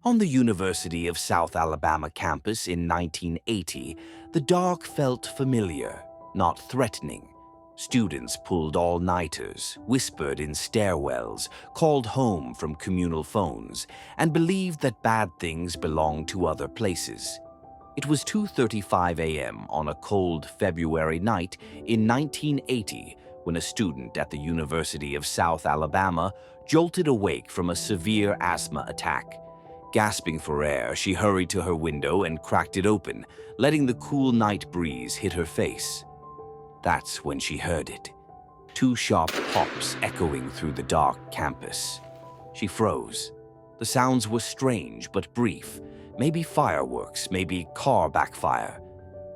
On the University of South Alabama campus in 1980, the dark felt familiar, not threatening. Students pulled all-nighters, whispered in stairwells, called home from communal phones, and believed that bad things belonged to other places. It was 2:35 a.m. on a cold February night in 1980 when a student at the University of South Alabama jolted awake from a severe asthma attack. Gasping for air, she hurried to her window and cracked it open, letting the cool night breeze hit her face. That's when she heard it. Two sharp pops echoing through the dark campus. She froze. The sounds were strange but brief. Maybe fireworks, maybe car backfire.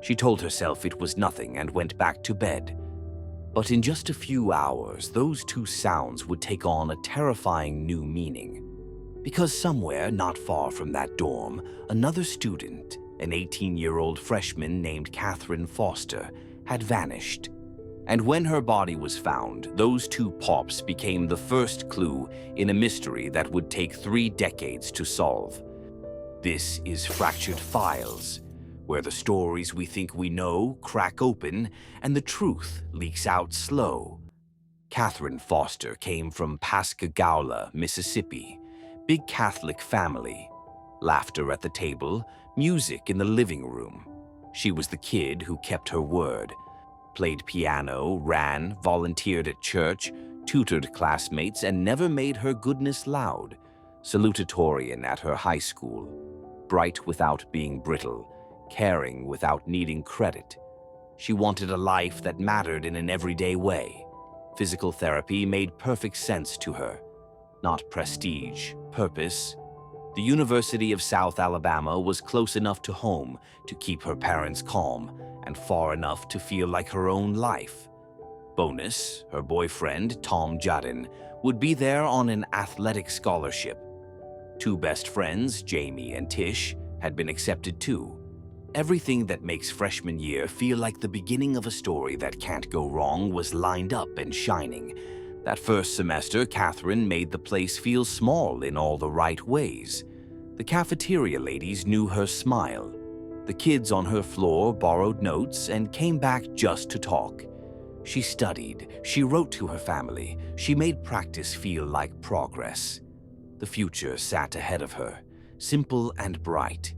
She told herself it was nothing and went back to bed. But in just a few hours, those two sounds would take on a terrifying new meaning. Because somewhere not far from that dorm, another student, an 18-year-old freshman named Katherine Foster, had vanished. And when her body was found, those two pops became the first clue in a mystery that would take 3 decades to solve. This is Fractured Files, where the stories we think we know crack open and the truth leaks out slow. Katherine Foster came from Pascagoula, Mississippi. Big Catholic family. Laughter at the table, music in the living room. She was the kid who kept her word. Played piano, ran, volunteered at church, tutored classmates, and never made her goodness loud. Salutatorian at her high school. Bright without being brittle. Caring without needing credit. She wanted a life that mattered in an everyday way. Physical therapy made perfect sense to her. Not prestige, purpose. The University of South Alabama was close enough to home to keep her parents calm and far enough to feel like her own life. Bonus, her boyfriend, Tom Judden, would be there on an athletic scholarship. 2 best friends, Jamie and Tish, had been accepted too. Everything that makes freshman year feel like the beginning of a story that can't go wrong was lined up and shining. That first semester, Katherine made the place feel small in all the right ways. The cafeteria ladies knew her smile. The kids on her floor borrowed notes and came back just to talk. She studied, she wrote to her family, she made practice feel like progress. The future sat ahead of her, simple and bright.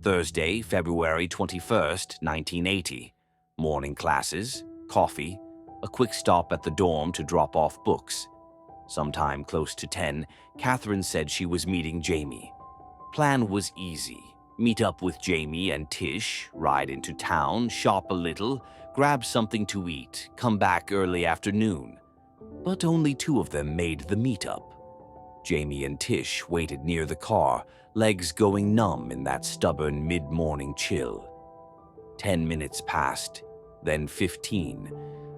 Thursday, February 21st, 1980. Morning classes, coffee, a quick stop at the dorm to drop off books. Sometime close to 10, Katherine said she was meeting Jamie. Plan was easy. Meet up with Jamie and Tish, ride into town, shop a little, grab something to eat, come back early afternoon. But only 2 of them made the meetup. Jamie and Tish waited near the car, legs going numb in that stubborn mid-morning chill. 10 minutes passed, then 15.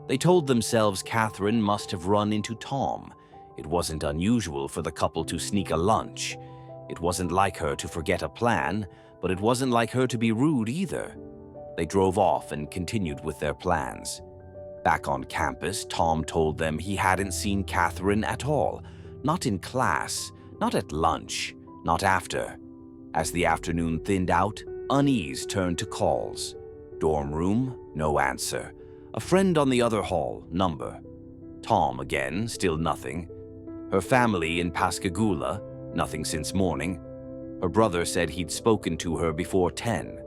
They told themselves Katherine must have run into Tom. It wasn't unusual for the couple to sneak a lunch. It wasn't like her to forget a plan, but it wasn't like her to be rude either. They drove off and continued with their plans. Back on campus, Tom told them he hadn't seen Katherine at all. Not in class, not at lunch, not after. As the afternoon thinned out, unease turned to calls. Dorm room, no answer. A friend on the other hall, number. Tom again, still nothing. Her family in Pascagoula, nothing since morning. Her brother said he'd spoken to her before 10.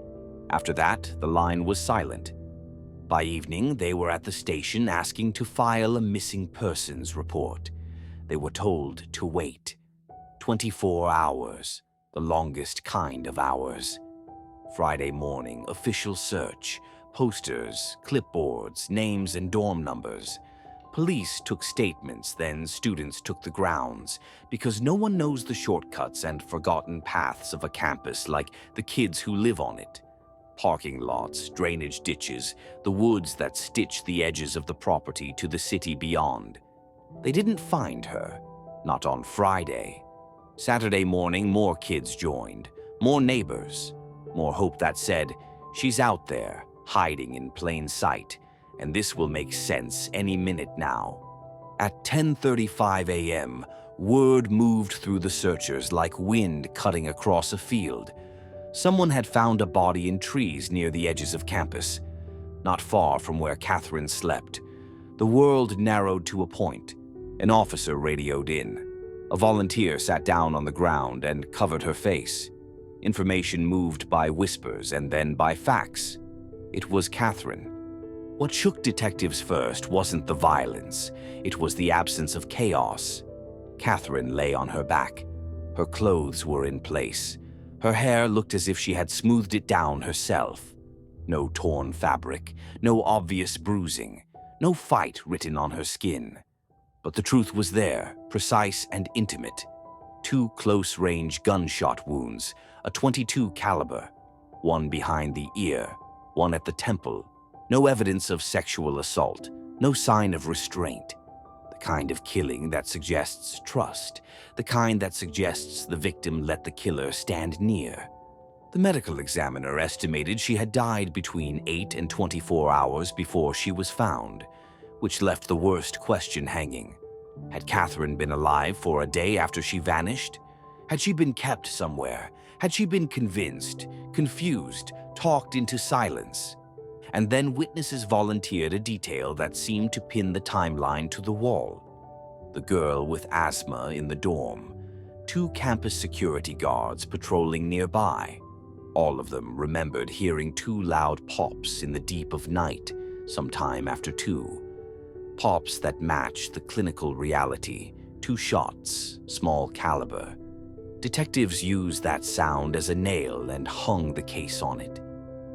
After that, the line was silent. By evening, they were at the station asking to file a missing persons report. They were told to wait. 24 hours, the longest kind of hours. Friday morning, official search. Posters, clipboards, names and dorm numbers. Police took statements, then students took the grounds, because no one knows the shortcuts and forgotten paths of a campus like the kids who live on it. Parking lots, drainage ditches, the woods that stitch the edges of the property to the city beyond. They didn't find her, not on Friday. Saturday morning, more kids joined, more neighbors, more hope that said, she's out there, hiding in plain sight, and this will make sense any minute now. At 10:35 a.m., Word moved through the searchers like wind cutting across a field. Someone had found a body in trees near the edges of campus, not far from where Katherine slept. The world narrowed to a point. An officer radioed in. A volunteer sat down on the ground and covered her face. Information moved by whispers and then by facts. It was Katherine. What shook detectives first wasn't the violence. It was the absence of chaos. Katherine lay on her back. Her clothes were in place. Her hair looked as if she had smoothed it down herself. No torn fabric, no obvious bruising, no fight written on her skin. But the truth was there, precise and intimate. 2 close-range gunshot wounds, a .22 caliber, one behind the ear, one at the temple. No evidence of sexual assault, no sign of restraint. The kind of killing that suggests trust, the kind that suggests the victim let the killer stand near. The medical examiner estimated she had died between 8 and 24 hours before she was found, which left the worst question hanging. Had Katherine been alive for a day after she vanished? Had she been kept somewhere? Had she been convinced, confused, talked into silence? And then witnesses volunteered a detail that seemed to pin the timeline to the wall. The girl with asthma in the dorm. 2 campus security guards patrolling nearby. All of them remembered hearing 2 loud pops in the deep of night, sometime after 2. Pops that matched the clinical reality. 2 shots, small caliber. Detectives used that sound as a nail and hung the case on it.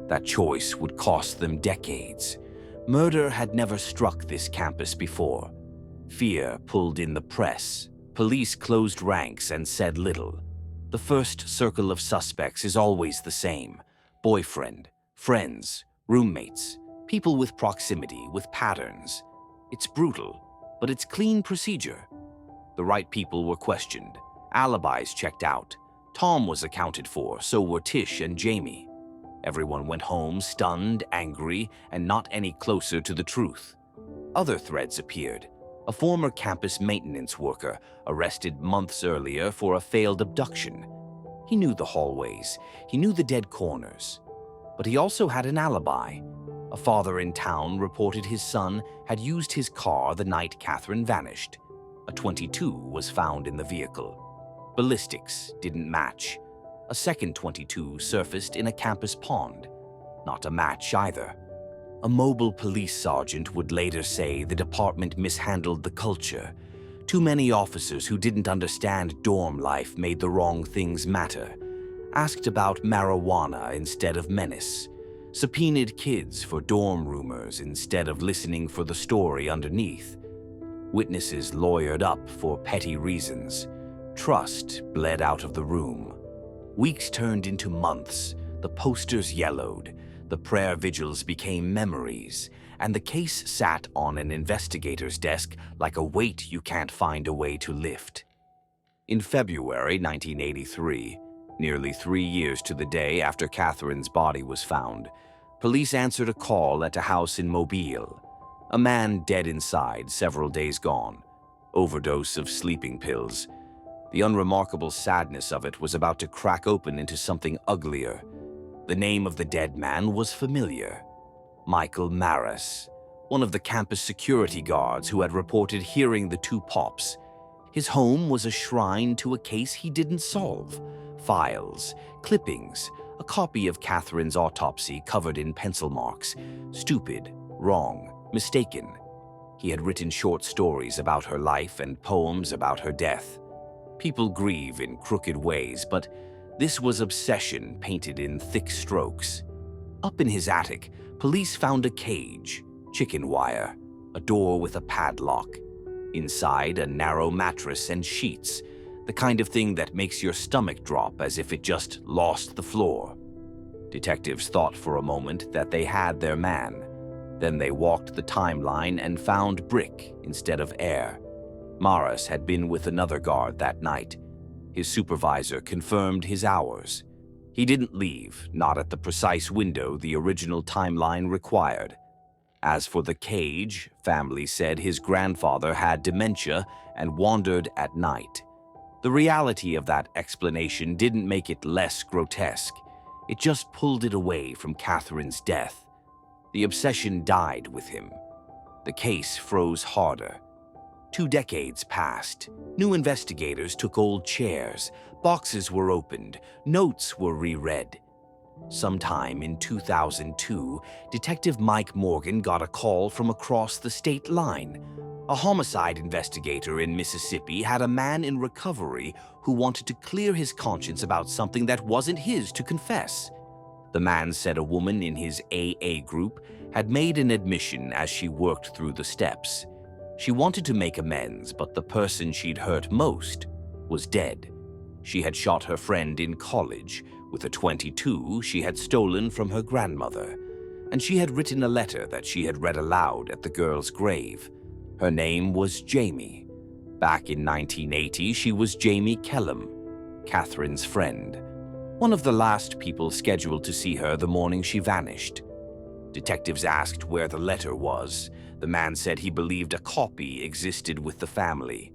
That choice would cost them decades. Murder had never struck this campus before. Fear pulled in the press. Police closed ranks and said little. The first circle of suspects is always the same. Boyfriend, friends, roommates, people with proximity, with patterns. It's brutal, but it's clean procedure. The right people were questioned. Alibis checked out. Tom was accounted for, so were Tish and Jamie. Everyone went home stunned, angry, and not any closer to the truth. Other threads appeared. A former campus maintenance worker arrested months earlier for a failed abduction. He knew the hallways. He knew the dead corners. But he also had an alibi. A father in town reported his son had used his car the night Katherine vanished. A .22 was found in the vehicle. Ballistics didn't match. A second .22 surfaced in a campus pond. Not a match either. A mobile police sergeant would later say the department mishandled the culture. Too many officers who didn't understand dorm life made the wrong things matter. Asked about marijuana instead of menace. Subpoenaed kids for dorm rumors instead of listening for the story underneath. Witnesses lawyered up for petty reasons. Trust bled out of the room. Weeks turned into months. The posters yellowed. The prayer vigils became memories, and the case sat on an investigator's desk like a weight you can't find a way to lift. In February 1983, nearly 3 years to the day after Katherine's body was found, police answered a call at a house in Mobile. A man dead inside, several days gone. Overdose of sleeping pills. The unremarkable sadness of it was about to crack open into something uglier. The name of the dead man was familiar. Michael Maris, one of the campus security guards who had reported hearing the 2 pops. His home was a shrine to a case he didn't solve. Files, clippings, a copy of Katherine's autopsy covered in pencil marks. Stupid, wrong, mistaken. He had written short stories about her life and poems about her death. People grieve in crooked ways, but this was obsession painted in thick strokes. Up in his attic, police found a cage, chicken wire, a door with a padlock. Inside, a narrow mattress and sheets, the kind of thing that makes your stomach drop as if it just lost the floor. Detectives thought for a moment that they had their man. Then they walked the timeline and found brick instead of air. Maris had been with another guard that night. His supervisor confirmed his hours. He didn't leave, not at the precise window the original timeline required. As for the cage, family said his grandfather had dementia and wandered at night. The reality of that explanation didn't make it less grotesque. It just pulled it away from Catherine's death. The obsession died with him. The case froze harder. 2 decades passed. New investigators took old chairs. Boxes were opened. Notes were reread. Sometime in 2002, Detective Mike Morgan got a call from across the state line. A homicide investigator in Mississippi had a man in recovery who wanted to clear his conscience about something that wasn't his to confess. The man said a woman in his AA group had made an admission as she worked through the steps. She wanted to make amends, but the person she'd hurt most was dead. She had shot her friend in college with a .22 she had stolen from her grandmother, and she had written a letter that she had read aloud at the girl's grave. Her name was Jamie. Back in 1980, she was Jamie Kellum, Catherine's friend, one of the last people scheduled to see her the morning she vanished. Detectives asked where the letter was. The man said he believed a copy existed with the family.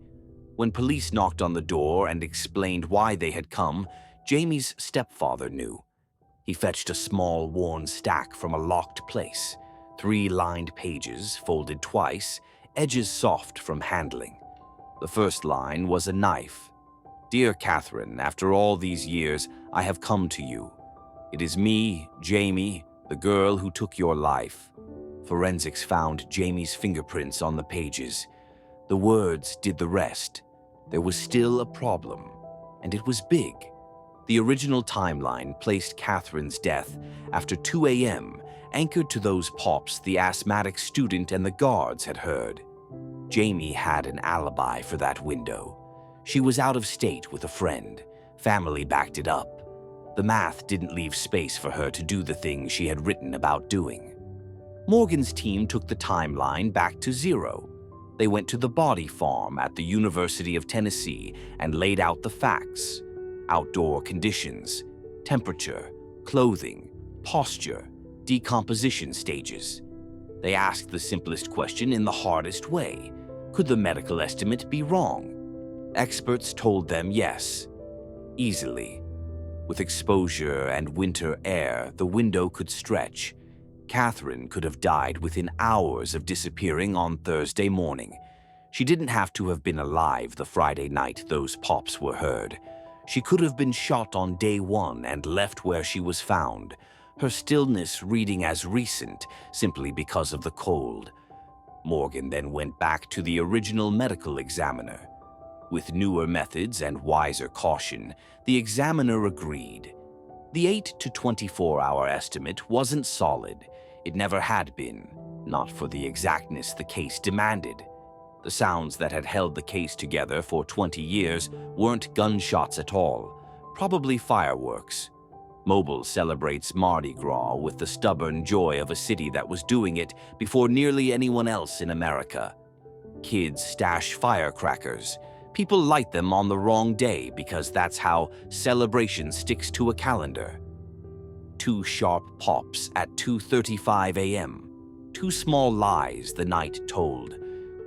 When police knocked on the door and explained why they had come, Jamie's stepfather knew. He fetched a small, worn stack from a locked place, 3 lined pages, folded twice, edges soft from handling. The first line was a knife. "Dear Catherine, after all these years, I have come to you. It is me, Jamie, the girl who took your life." Forensics found Jamie's fingerprints on the pages. The words did the rest. There was still a problem, and it was big. The original timeline placed Catherine's death after 2 a.m., anchored to those pops the asthmatic student and the guards had heard. Jamie had an alibi for that window. She was out of state with a friend. Family backed it up. The math didn't leave space for her to do the things she had written about doing. Morgan's team took the timeline back to 0. They went to the body farm at the University of Tennessee and laid out the facts. Outdoor conditions, temperature, clothing, posture, decomposition stages. They asked the simplest question in the hardest way. Could the medical estimate be wrong? Experts told them yes, easily. With exposure and winter air, the window could stretch. Catherine could have died within hours of disappearing on Thursday morning. She didn't have to have been alive the Friday night those pops were heard. She could have been shot on day 1 and left where she was found, her stillness reading as recent simply because of the cold. Morgan then went back to the original medical examiner. With newer methods and wiser caution, the examiner agreed. The 8 to 24-hour estimate wasn't solid. It never had been, not for the exactness the case demanded. The sounds that had held the case together for 20 years weren't gunshots at all, probably fireworks. Mobile celebrates Mardi Gras with the stubborn joy of a city that was doing it before nearly anyone else in America. Kids stash firecrackers. People light them on the wrong day because that's how celebration sticks to a calendar. 2 sharp pops at 2:35 a.m. 2 small lies the night told.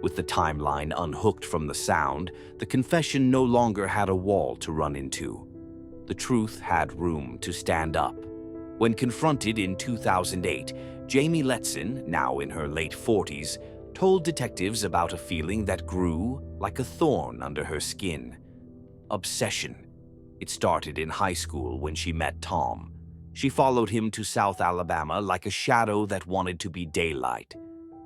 With the timeline unhooked from the sound, the confession no longer had a wall to run into. The truth had room to stand up. When confronted in 2008, Jamie Letson, now in her late 40s, told detectives about a feeling that grew like a thorn under her skin. Obsession. It started in high school when she met Tom. She followed him to South Alabama like a shadow that wanted to be daylight.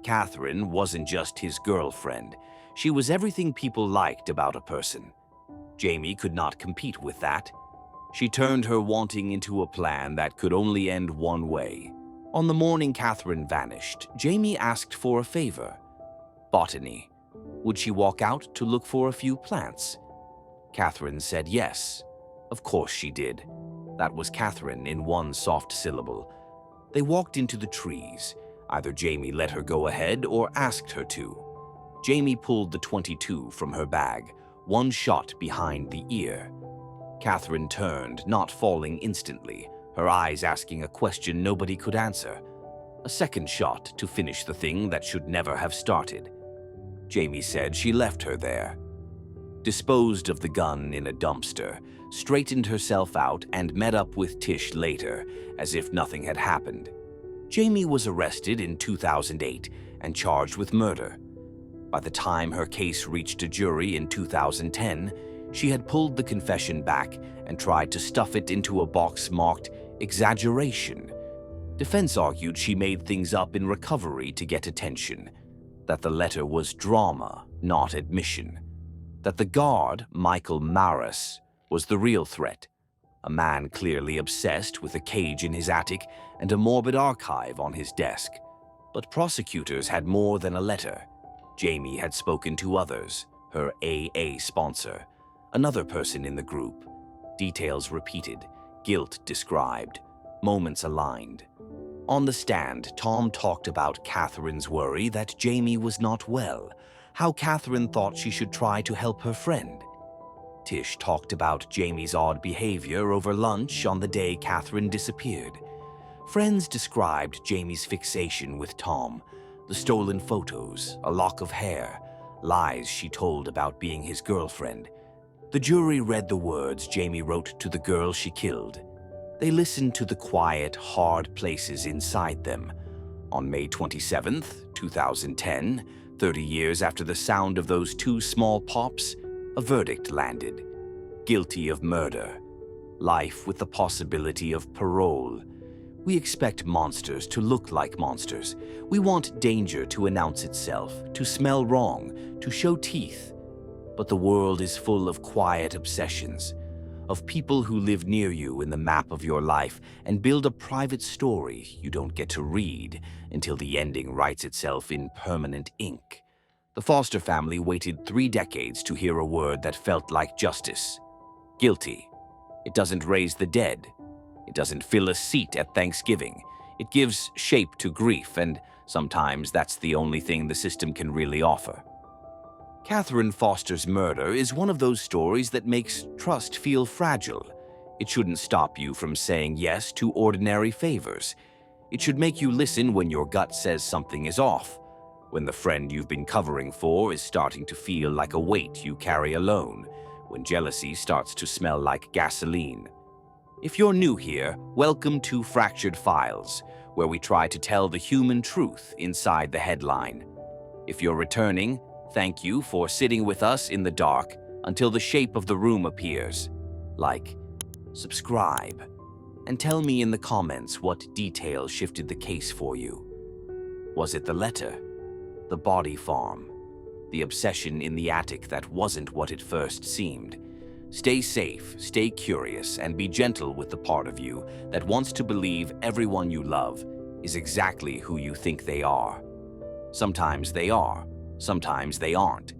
Catherine wasn't just his girlfriend. She was everything people liked about a person. Jamie could not compete with that. She turned her wanting into a plan that could only end one way. On the morning Catherine vanished, Jamie asked for a favor. Botany. Would she walk out to look for a few plants? Catherine said yes. Of course she did. That was Catherine in one soft syllable. They walked into the trees. Either Jamie let her go ahead or asked her to. Jamie pulled the .22 from her bag, 1 shot behind the ear. Catherine turned, not falling instantly, her eyes asking a question nobody could answer. A second shot to finish the thing that should never have started. Jamie said she left her there, disposed of the gun in a dumpster, straightened herself out, and met up with Tish later, as if nothing had happened. Jamie was arrested in 2008 and charged with murder. By the time her case reached a jury in 2010, she had pulled the confession back and tried to stuff it into a box marked exaggeration. Defense argued she made things up in recovery to get attention, that the letter was drama, not admission, that the guard, Michael Maris, was the real threat, a man clearly obsessed with a cage in his attic and a morbid archive on his desk. But prosecutors had more than a letter. Jamie had spoken to others, her AA sponsor, another person in the group. Details repeated, guilt described, moments aligned. On the stand, Tom talked about Katherine's worry that Jamie was not well, how Katherine thought she should try to help her friend. Tish talked about Jamie's odd behavior over lunch on the day Katherine disappeared. Friends described Jamie's fixation with Tom, the stolen photos, a lock of hair, lies she told about being his girlfriend. The jury read the words Jamie wrote to the girl she killed. They listened to the quiet, hard places inside them. On May 27, 2010, 30 years after the sound of those two small pops, a verdict landed. Guilty of murder. Life with the possibility of parole. We expect monsters to look like monsters. We want danger to announce itself, to smell wrong, to show teeth. But the world is full of quiet obsessions, of people who live near you in the map of your life and build a private story you don't get to read until the ending writes itself in permanent ink. The Foster family waited 3 decades to hear a word that felt like justice. Guilty. It doesn't raise the dead. It doesn't fill a seat at Thanksgiving. It gives shape to grief, and sometimes that's the only thing the system can really offer. Katherine Foster's murder is one of those stories that makes trust feel fragile. It shouldn't stop you from saying yes to ordinary favors. It should make you listen when your gut says something is off, when the friend you've been covering for is starting to feel like a weight you carry alone, when jealousy starts to smell like gasoline. If you're new here, welcome to Fractured Files, where we try to tell the human truth inside the headline. If you're returning, thank you for sitting with us in the dark until the shape of the room appears. Like, subscribe, and tell me in the comments what details shifted the case for you. Was it the letter? The body farm? The obsession in the attic that wasn't what it first seemed? Stay safe, stay curious, and be gentle with the part of you that wants to believe everyone you love is exactly who you think they are. Sometimes they are. Sometimes they aren't.